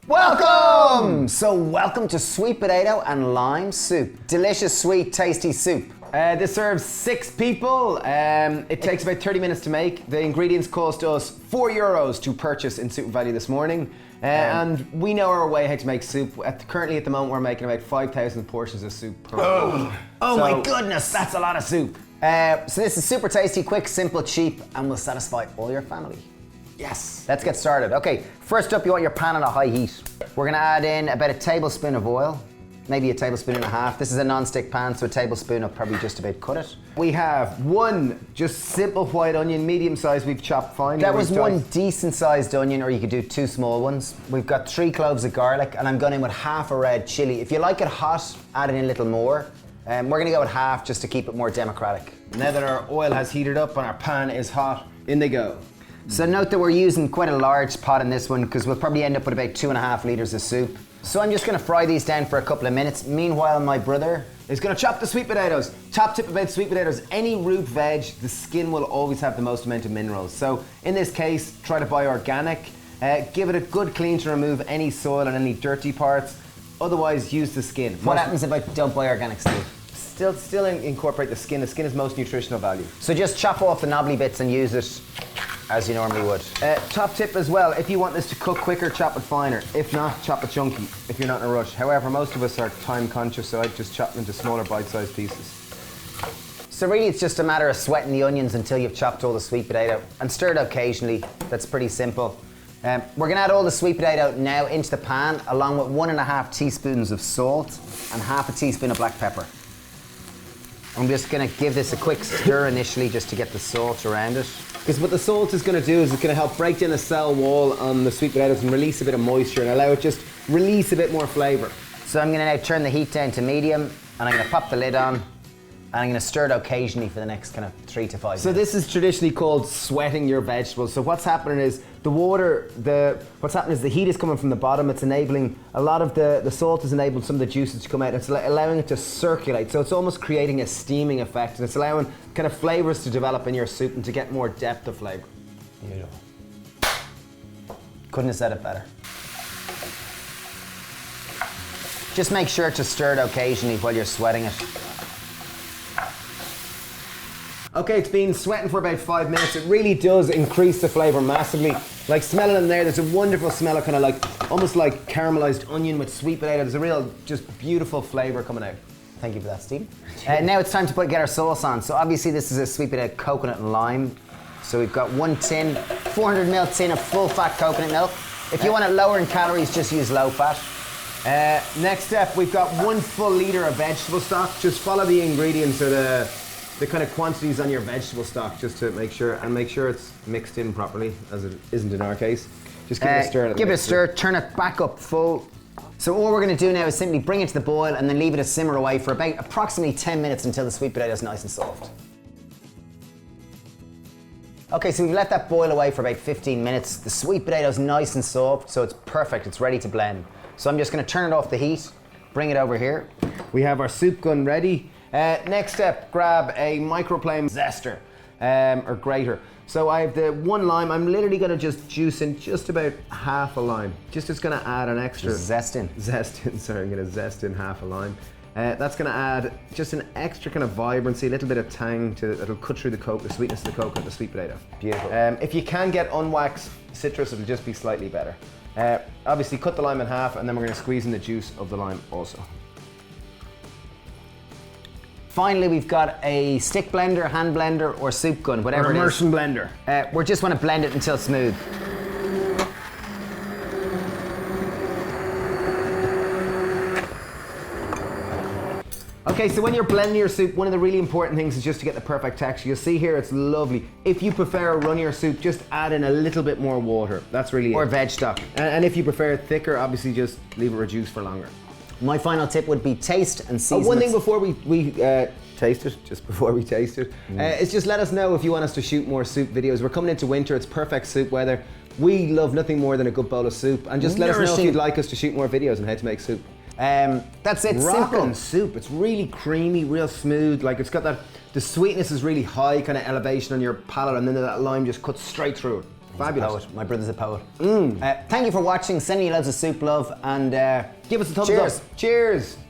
Welcome! So welcome to sweet potato and lime soup. Delicious, sweet, tasty soup. This serves 6 people. It takes about 30 minutes to make. The ingredients cost us €4 to purchase in Super Value this morning. And we know our way how to make soup. Currently at the moment we're making about 5,000 portions of soup per week. Oh my goodness, that's a lot of soup. So this is super tasty, quick, simple, cheap, and will satisfy all your family. Yes. Let's get started. Okay, first up you want your pan on a high heat. We're gonna add in about a tablespoon of oil, maybe a tablespoon and a half. This is a non-stick pan, so a tablespoon will probably just about cut it. We have one just simple white onion, medium size, we've chopped fine. That was one decent sized onion, or you could do 2 small ones. We've got 3 cloves of garlic, and I'm going in with half a red chili. If you like it hot, add in a little more. We're gonna go with half just to keep it more democratic. Now that our oil has heated up and our pan is hot, in they go. So note that we're using quite a large pot in this one because we'll probably end up with about 2.5 litres of soup. So I'm just gonna fry these down for a couple of minutes. Meanwhile, my brother is gonna chop the sweet potatoes. Top tip about sweet potatoes, any root veg, the skin will always have the most amount of minerals. So in this case, try to buy organic. Give it a good clean to remove any soil and any dirty parts. Otherwise, use the skin. What happens if I don't buy organic, Steve? Still incorporate the skin. The skin is most nutritional value. So just chop off the knobbly bits and use it as you normally would. Top tip as well, if you want this to cook quicker, chop it finer. If not, chop it chunky if you're not in a rush. However, most of us are time conscious, so I'd just chop them into smaller bite-sized pieces. So really it's just a matter of sweating the onions until you've chopped all the sweet potato and stir it occasionally. That's pretty simple. We're gonna add all the sweet potato now into the pan along with 1.5 teaspoons of salt and half a teaspoon of black pepper. I'm just gonna give this a quick stir initially just to get the salt around it. Because what the salt is going to do is it's going to help break down the cell wall on the sweet potatoes and release a bit of moisture and allow it just release a bit more flavour. So I'm going to now turn the heat down to medium and I'm going to pop the lid on and I'm going to stir it occasionally for the next kind of 3 to 5 minutes. So this is traditionally called sweating your vegetables. So what's happening is the heat is coming from the bottom. It's enabling a lot of the salt has enabled some of the juices to come out. It's allowing it to circulate. So it's almost creating a steaming effect, and it's allowing kind of flavors to develop in your soup and to get more depth of flavor. Beautiful. Couldn't have said it better. Just make sure to stir it occasionally while you're sweating it. Okay, it's been sweating for about 5 minutes. It really does increase the flavour massively. Like smelling in there, there's a wonderful smell of kind of like, almost like caramelised onion with sweet potato. There's a real, just beautiful flavour coming out. Thank you for that, Steve. Now it's time to get our sauce on. So obviously this is a sweet potato coconut and lime. So we've got 1 tin, 400ml tin of full fat coconut milk. If you want it lower in calories, just use low fat. Next step, we've got 1 full litre of vegetable stock. Just follow the ingredients or the kind of quantities on your vegetable stock just to make sure it's mixed in properly, as it isn't in our case. Just give it a stir. Give it a stir, turn it back up full. So all we're going to do now is simply bring it to the boil and then leave it to simmer away for about approximately 10 minutes until the sweet potato is nice and soft. Okay, so we've let that boil away for about 15 minutes. The sweet potato is nice and soft, so it's perfect, it's ready to blend. So I'm just going to turn it off the heat, bring it over here. We have our soup gun ready. Next step, grab a microplane zester or grater. So I have the 1 lime. I'm literally going to just juice in just about half a lime. Just going to add an extra... Zest in. Sorry, I'm going to zest in half a lime. That's going to add just an extra kind of vibrancy, a little bit of tang that'll cut through the sweetness of the coconut and the sweet potato. Beautiful. If you can get unwaxed citrus, it'll just be slightly better. Obviously cut the lime in half and then we're going to squeeze in the juice of the lime also. Finally, we've got a stick blender, hand blender, or soup gun, whatever it is. Or immersion blender. We just want to blend it until smooth. Okay, so when you're blending your soup, one of the really important things is just to get the perfect texture. You'll see here it's lovely. If you prefer a runnier soup, just add in a little bit more water. That's really it. Or veg stock. And if you prefer it thicker, obviously just leave it reduced for longer. My final tip would be taste and season. One thing before we taste it, is just let us know if you want us to shoot more soup videos. We're coming into winter, it's perfect soup weather. We love nothing more than a good bowl of soup, and just let us know if you'd like us to shoot more videos on how to make soup. That's it, Rockin' soup. It's really creamy, real smooth. Like the sweetness is really high, kind of elevation on your palate, and then that lime just cuts straight through it. Fabulous. Poet. My brother's a poet. Thank you for watching. Send me loads of soup love and Give us a thumbs cheers. up. Cheers.